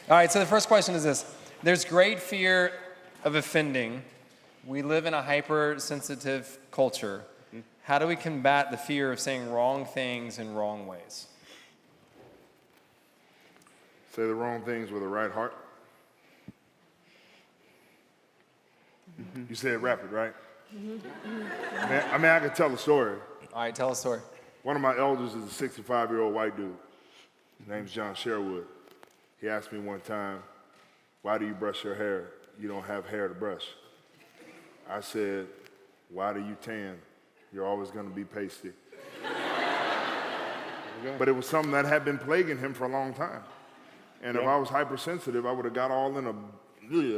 All right, so the first question is this. There's great fear of offending. We live in a hypersensitive culture. How do we combat the fear of saying wrong things in wrong ways? Say the wrong things with the right heart. You said rapid, right? I mean, I could tell a story. All right, tell a story. One of my elders is a 65-year-old white dude. His name's John Sherwood. He asked me one time, why do you brush your hair? You don't have hair to brush. I said, why do you tan? You're always going to be pasty. But it was something that had been plaguing him for a long time. And if I was hypersensitive, I would have got all in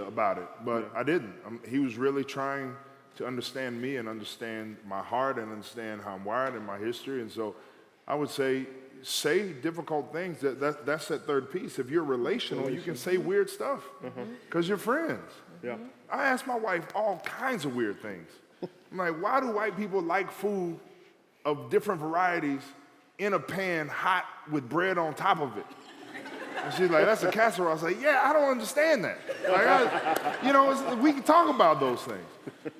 about it, but I didn't. He was really trying to understand me and understand my heart and understand how I'm wired and my history. And so I would say difficult things. That's that third piece. If you're relational, you can say weird stuff because you're friends. Yeah. I ask my wife all kinds of weird things. I'm like, why do white people like food of different varieties in a pan hot with bread on top of it? And she's like, that's a casserole. I was like, yeah, I don't understand that. Like, we can talk about those things.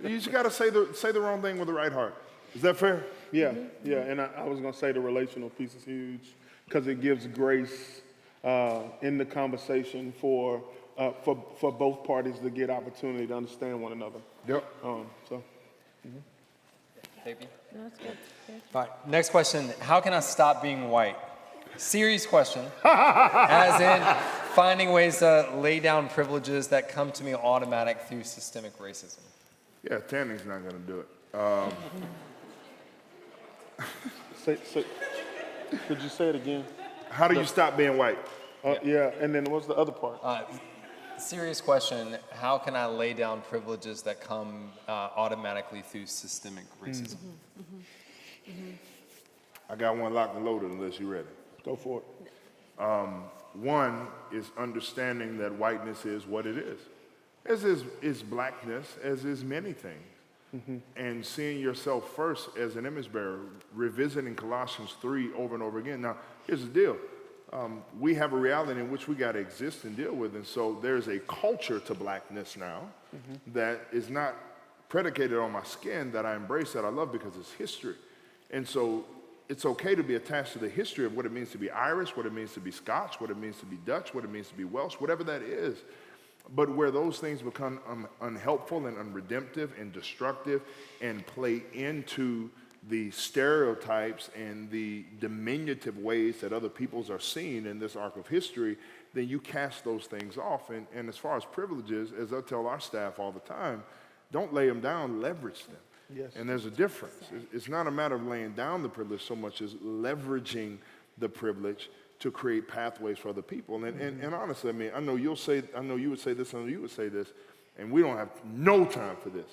You just got to say the wrong thing with the right heart. Is that fair? Yeah, yeah. And I was going to say the relational piece is huge because it gives grace in the conversation for both parties to get opportunity to understand one another. Yep. Baby? No, that's good. All right, next question. How can I stop being white? Serious question, as in finding ways to lay down privileges that come to me automatic through systemic racism. Yeah, tanning's not going to do it. Could you say it again? How do you stop being white? Yeah, and then what's the other part? Serious question. How can I lay down privileges that come automatically through systemic racism? I got one locked and loaded unless you're ready. Go for it. One is understanding that whiteness is what it is. As is blackness, as is many things. And seeing yourself first as an image bearer, revisiting Colossians 3 over and over again. Now, here's the deal. We have a reality in which we got to exist and deal with. And so there's a culture to blackness now that is not predicated on my skin, that I embrace, that I love because it's history. And so it's okay to be attached to the history of what it means to be Irish, what it means to be Scotch, what it means to be Dutch, what it means to be Welsh, whatever that is. But where those things become unhelpful and unredemptive and destructive and play into the stereotypes and the diminutive ways that other peoples are seen in this arc of history, then you cast those things off. And as far as privileges, as I tell our staff all the time, don't lay them down, leverage them. Yes. And there's a difference. It's not a matter of laying down the privilege so much as leveraging the privilege to create pathways for other people. And honestly, I mean, I know you would say this, I know you would say this, and we don't have no time for this.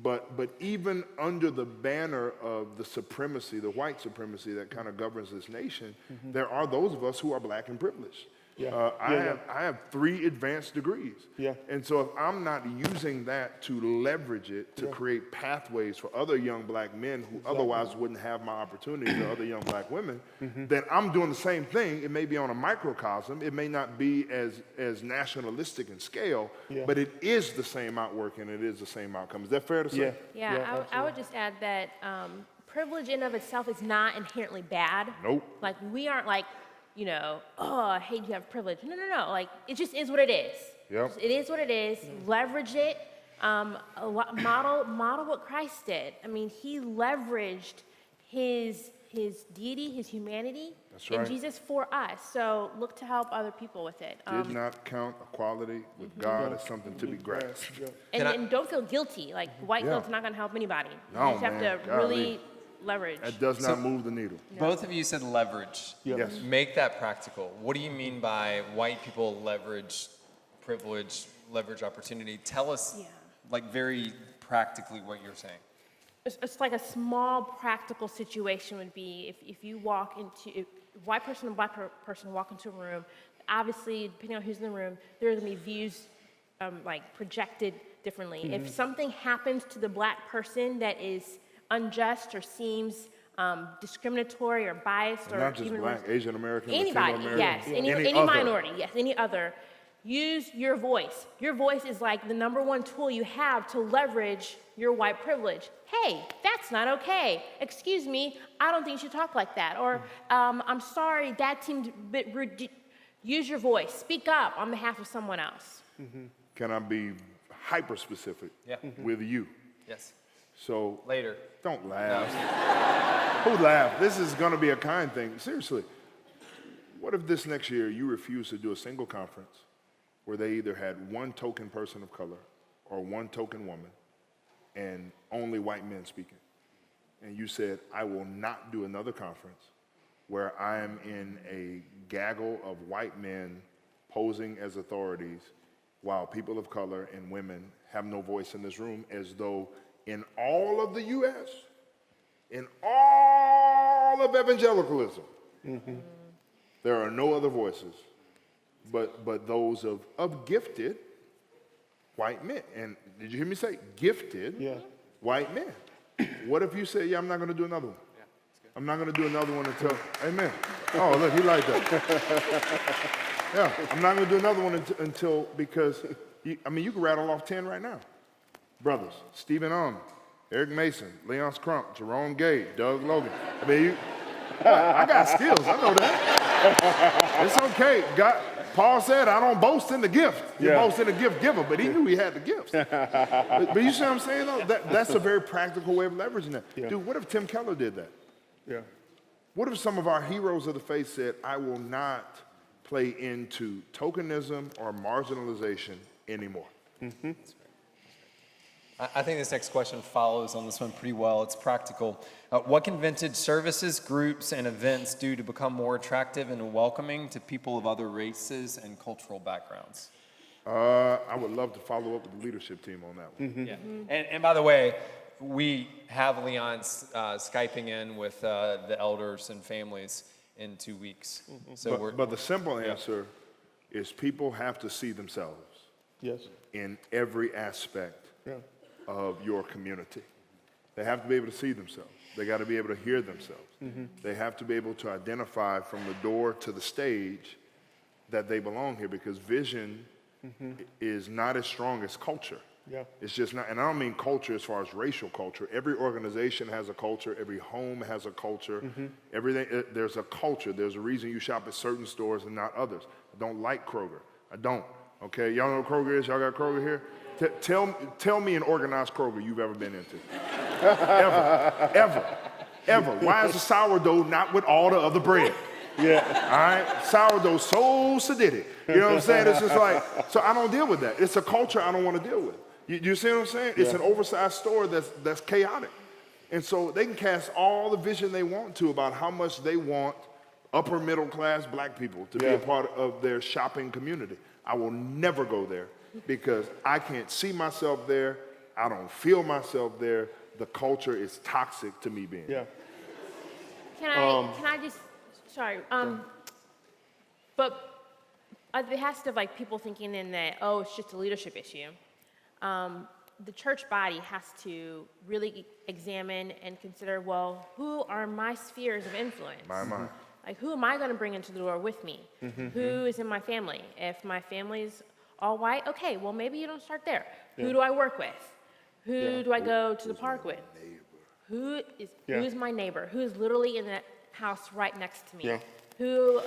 But even under the banner of the supremacy, the white supremacy that kind of governs this nation, there are those of us who are black and privileged. Yeah. I have 3 advanced degrees. Yeah. And so if I'm not using that to leverage it to create pathways for other young black men who otherwise wouldn't have my opportunities, or other young black women, then I'm doing the same thing. It may be on a microcosm. It may not be as nationalistic in scale, but it is the same outwork and it is the same outcome. Is that fair to say? Yeah, I would just add that privilege in of itself is not inherently bad. Nope. Like, we aren't like, oh, I hate you have privilege. No. Like, it just is what it is. Yep. It is what it is. Leverage it. Model what Christ did. I mean, he leveraged his deity, his humanity in Jesus for us. So look to help other people with it. Did not count equality with God as something to be grasped. And don't feel guilty. Like, white guilt's not going to help anybody. No, you just have man, to really leverage. That does not move the needle. Both of you said leverage. Yes. Make that practical. What do you mean by white people leverage privilege, leverage opportunity? Tell us, like, very practically what you're saying. It's like a small practical situation would be if you walk into, if a white person and black person walk into a room, obviously, depending on who's in the room, there are going to be views like projected differently. If something happens to the black person that is unjust or seems discriminatory or biased, or not just even black, Asian American, anybody, Latino American, yes, any other. minority, yes, any other. Use your voice. Your voice is like the number one tool you have to leverage your white privilege. Hey, that's not okay. Excuse me, I don't think you should talk like that. Or, I'm sorry, that seemed a bit rude. Use your voice. Speak up on behalf of someone else. Can I be hyper specific Yeah. with you? Yes. So Later. don't laugh. Who laughed? This is going to be a kind thing. Seriously, what if this next year you refuse to do a single conference where they either had one token person of color or one token woman and only white men speaking? And you said, I will not do another conference where I am in a gaggle of white men posing as authorities while people of color and women have no voice in this room, as though in all of the U.S., in all of evangelicalism, there are no other voices but those of gifted white men. And did you hear me say gifted white men? What if you say, yeah, I'm not going to do another one? I'm not going to do another one until, amen. Oh, look, he like that. Yeah, I'm not going to do another one until because, you can rattle off 10 right now. Brothers, Stephen Eric Mason, Leonce Crump, Jerome Gay, Doug Logan. I got skills, I know that. It's okay. Paul said, I don't boast in the gift. You boast in the gift giver, but he knew he had the gifts. but you see what I'm saying, though? That's a very practical way of leveraging that. Yeah. Dude, what if Tim Keller did that? Yeah. What if some of our heroes of the faith said, I will not play into tokenism or marginalization anymore? I think this next question follows on this one pretty well. It's practical. What can vintage services, groups, and events do to become more attractive and welcoming to people of other races and cultural backgrounds? I would love to follow up with the leadership team on that one. Yeah. And by the way, we have Leonce Skyping in with the elders and families in 2 weeks. So But the simple answer is people have to see themselves in every aspect of your community. They have to be able to see themselves. They got to be able to hear themselves. They have to be able to identify from the door to the stage that they belong here, because vision is not as strong as culture. It's just not, and I don't mean culture as far as racial culture. Every organization has a culture. Every home has a culture. Everything, there's a culture. There's a reason you shop at certain stores and not others. I don't like Kroger. I don't. Okay, y'all know what Kroger is? Y'all got Kroger here? Tell me an organized Kroger you've ever been into. Ever. Why is the sourdough not with all the other bread? All right? Sourdough so saditic. You know what I'm saying? It's just like, so I don't deal with that. It's a culture I don't want to deal with. You see what I'm saying? It's an oversized store that's chaotic. And so they can cast all the vision they want to about how much they want upper middle class black people to be a part of their shopping community. I will never go there because I can't see myself there. I don't feel myself there. The culture is toxic to me being there. Can I just, sorry, but at the behest of like people thinking then that, oh, it's just a leadership issue, the church body has to really examine and consider, well, who are my spheres of influence? My. Like, who am I going to bring into the door with me? Who is in my family? If my family's all white, okay, well, maybe you don't start there. Who do I work with? Who do I go to the park with? Who is my neighbor? Who is literally in that house right next to me? Who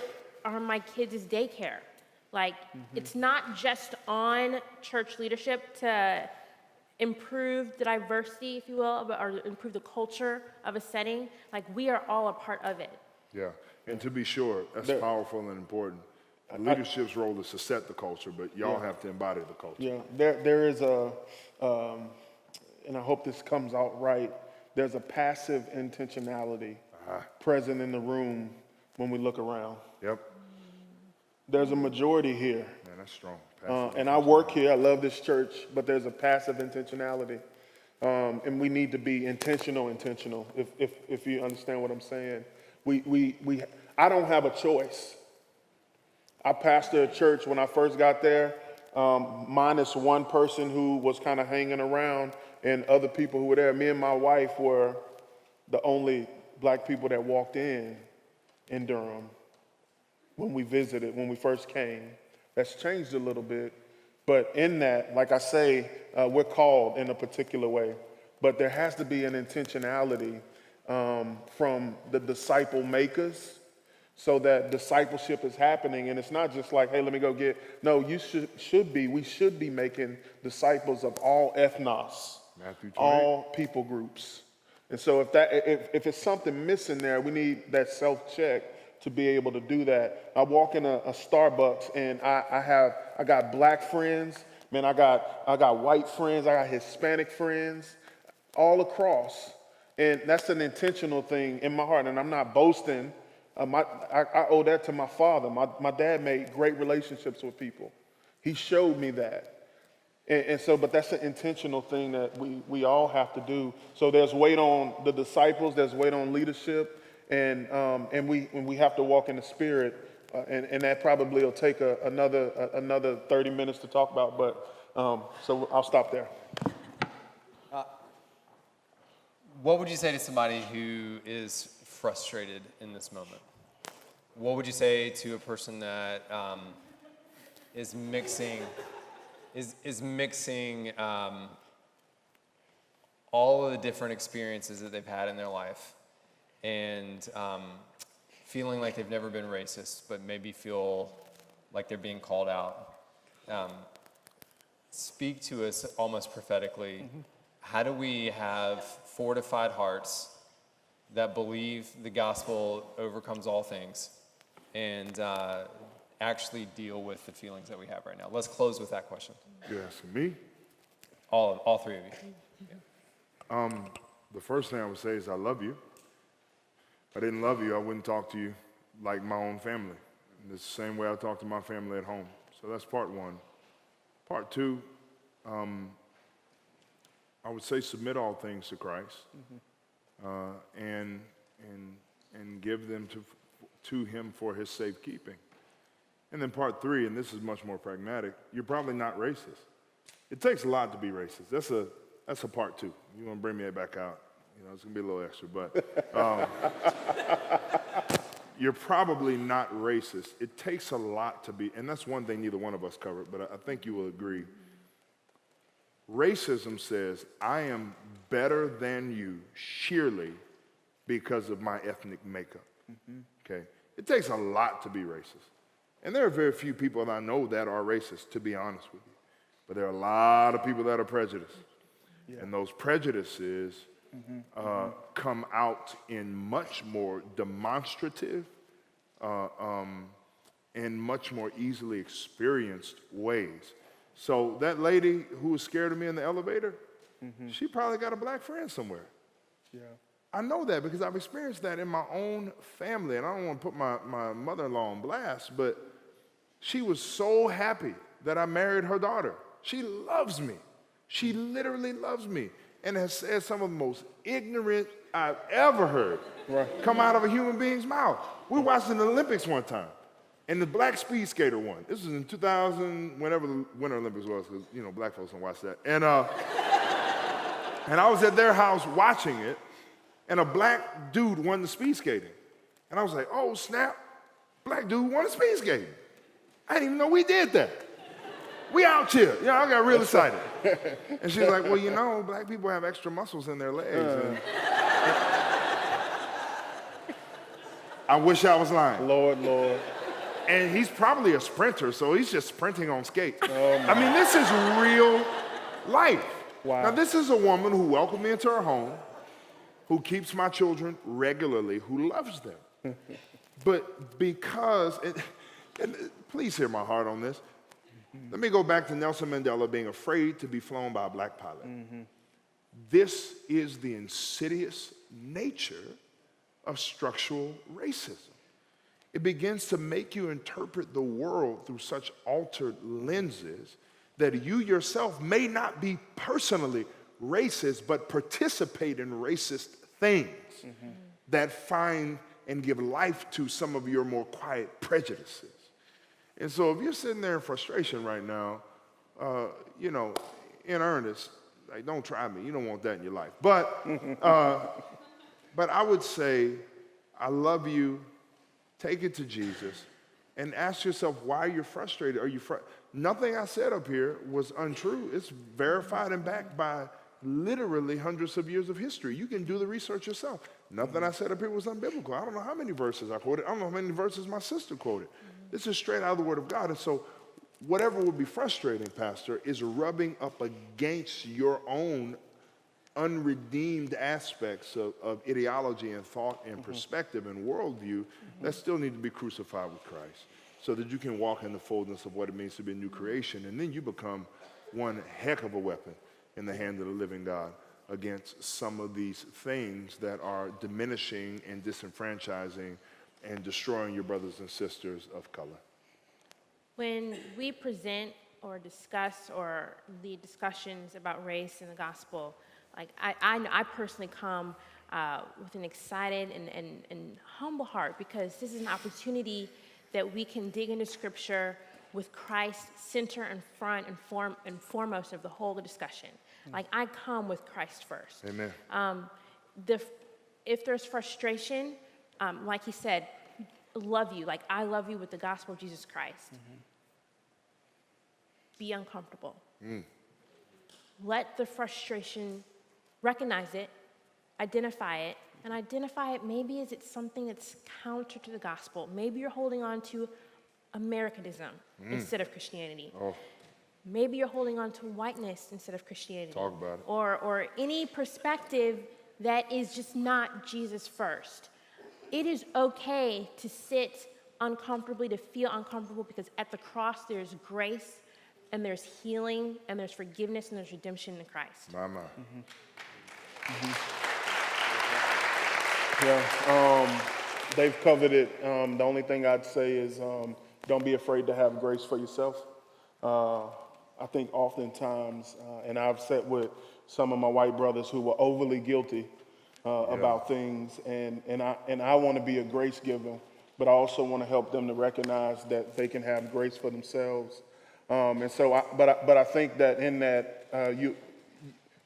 are my kids' daycare? Like, it's not just on church leadership to improve the diversity, if you will, or improve the culture of a setting. Like, we are all a part of it. Yeah, and to be sure, that's powerful and important. Leadership's role is to set the culture, but y'all have to embody the culture. There is a, and I hope this comes out right, there's a passive intentionality present in the room when we look around. There's a majority here. Man, that's strong. And I work here, I love this church, but there's a passive intentionality. And we need to be intentional, if you understand what I'm saying. I don't have a choice. I pastored a church when I first got there, minus one person who was kind of hanging around and other people who were there. Me and my wife were the only black people that walked in Durham when we visited, when we first came. That's changed a little bit. But in that, like I say, we're called in a particular way. But there has to be an intentionality from the disciple makers so that discipleship is happening. And it's not just like, hey, let me go get. No, we should be making disciples of all ethnos, Matthew 28. all people groups. And so if it's something missing there, we need that self-check to be able to do that. I walk in a Starbucks and I got black friends, man, I got white friends, I got Hispanic friends, all across. And that's an intentional thing in my heart, and I'm not boasting. I owe that to my father. My dad made great relationships with people. He showed me that. And so, but that's an intentional thing that we all have to do. So there's weight on the disciples, there's weight on leadership, and we have to walk in the Spirit, and that probably will take another 30 minutes to talk about. But so I'll stop there. What would you say to somebody who is frustrated in this moment? What would you say to a person that is mixing all of the different experiences that they've had in their life and feeling like they've never been racist, but maybe feel like they're being called out? Speak to us almost prophetically. Mm-hmm. How do we have fortified hearts that believe the gospel overcomes all things and actually deal with the feelings that we have right now? Let's close with that question. You're asking me? All three of you. The first thing I would say is I love you. If I didn't love you, I wouldn't talk to you like my own family. And it's the same way I talk to my family at home. So that's part one. Part two, I would say submit all things to Christ, and give them to Him for His safekeeping. And then part three, and this is much more pragmatic, you're probably not racist. It takes a lot to be racist. That's a part two. You want to bring me back out? You know, it's gonna be a little extra, but you're probably not racist. It takes a lot to be, and that's one thing neither one of us covered, but I think you will agree. Racism says, I am better than you sheerly because of my ethnic makeup, okay? It takes a lot to be racist. And there are very few people that I know that are racist, to be honest with you. But there are a lot of people that are prejudiced. Yeah. And those prejudices come out in much more demonstrative and much more easily experienced ways. So that lady who was scared of me in the elevator, she probably got a black friend somewhere. Yeah. I know that because I've experienced that in my own family, and I don't want to put my mother-in-law on blast, but she was so happy that I married her daughter. She loves me. She literally loves me and has said some of the most ignorant I've ever heard come out of a human being's mouth. We watched the Olympics one time, and the black speed skater won. This was in 2000, whenever the Winter Olympics was, because, you know, black folks don't watch that. And I was at their house watching it, and a black dude won the speed skating. And I was like, oh, snap, black dude won the speed skating. I didn't even know we did that. We out here. You know, I got real excited. And she's like, well, you know, black people have extra muscles in their legs. And I wish I was lying. Lord. And he's probably a sprinter, so he's just sprinting on skates. I mean, this is real life. Wow. Now, this is a woman who welcomed me into her home, who keeps my children regularly, who loves them. But because, and please hear my heart on this, let me go back to Nelson Mandela being afraid to be flown by a black pilot. This is the insidious nature of structural racism. It begins to make you interpret the world through such altered lenses that you yourself may not be personally racist, but participate in racist things that find and give life to some of your more quiet prejudices. And so if you're sitting there in frustration right now, you know, in earnest, like, don't try me. You don't want that in your life. But I would say, I love you. Take it to Jesus. and ask yourself why you're frustrated. Nothing I said up here was untrue. It's verified and backed by literally hundreds of years of history. You can do the research yourself. Nothing I said up here was unbiblical. I don't know how many verses I quoted. I don't know how many verses my sister quoted. This is straight out of the Word of God. And so whatever would be frustrating, Pastor, is rubbing up against your own unredeemed aspects of ideology and thought and perspective and worldview that still need to be crucified with Christ so that you can walk in the fullness of what it means to be a new creation. And then you become one heck of a weapon in the hand of the living God against some of these things that are diminishing and disenfranchising and destroying your brothers and sisters of color. When we present or discuss or lead discussions about race in the gospel, like I personally come with an excited and humble heart, because this is an opportunity that we can dig into Scripture with Christ center and front and foremost of the whole discussion. Like, I come with Christ first. Amen. If there's frustration, like he said, love you. Like, I love you with the gospel of Jesus Christ. Be uncomfortable. Let the frustration, recognize it, identify it, and identify it maybe as it's something that's counter to the gospel. Maybe you're holding on to Americanism instead of Christianity. Oh. Maybe you're holding on to whiteness instead of Christianity. Talk about it. Or any perspective that is just not Jesus first. It is okay to sit uncomfortably, to feel uncomfortable, because at the cross there's grace and there's healing and there's forgiveness and there's redemption in Christ. My. Yeah, they've covered it. The only thing I'd say is don't be afraid to have grace for yourself. I think oftentimes, and I've sat with some of my white brothers who were overly guilty about things, and I want to be a grace giver, but I also want to help them to recognize that they can have grace for themselves. And so, I think that in that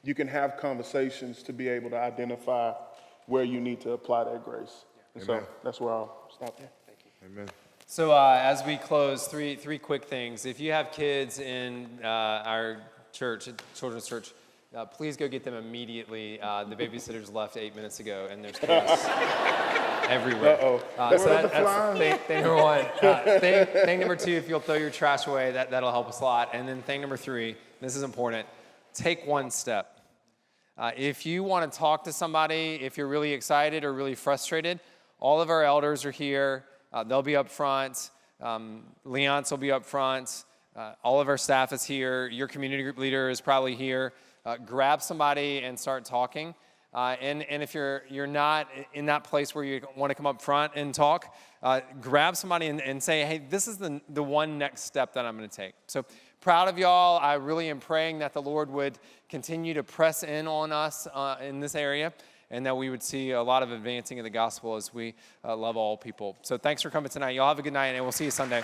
you can have conversations to be able to identify where you need to apply that grace. And so that's where I'll stop there. Thank you. Amen. So as we close, three quick things. If you have kids in our church, children's church, please go get them immediately. The babysitters left 8 minutes ago, and there's kids everywhere. So that's thing number one. Thing number two, if you'll throw your trash away, that'll help us a lot. And then thing number three, this is important, take one step. If you want to talk to somebody, if you're really excited or really frustrated, all of our elders are here. They'll be up front. Leonce will be up front. All of our staff is here. Your community group leader is probably here. Grab somebody and start talking. And if you're not in that place where you want to come up front and talk, grab somebody and say, hey, this is the one next step that I'm going to take. So proud of y'all. I really am praying that the Lord would continue to press in on us in this area, and that we would see a lot of advancing of the gospel as we love all people. So thanks for coming tonight. Y'all have a good night, and we'll see you Sunday.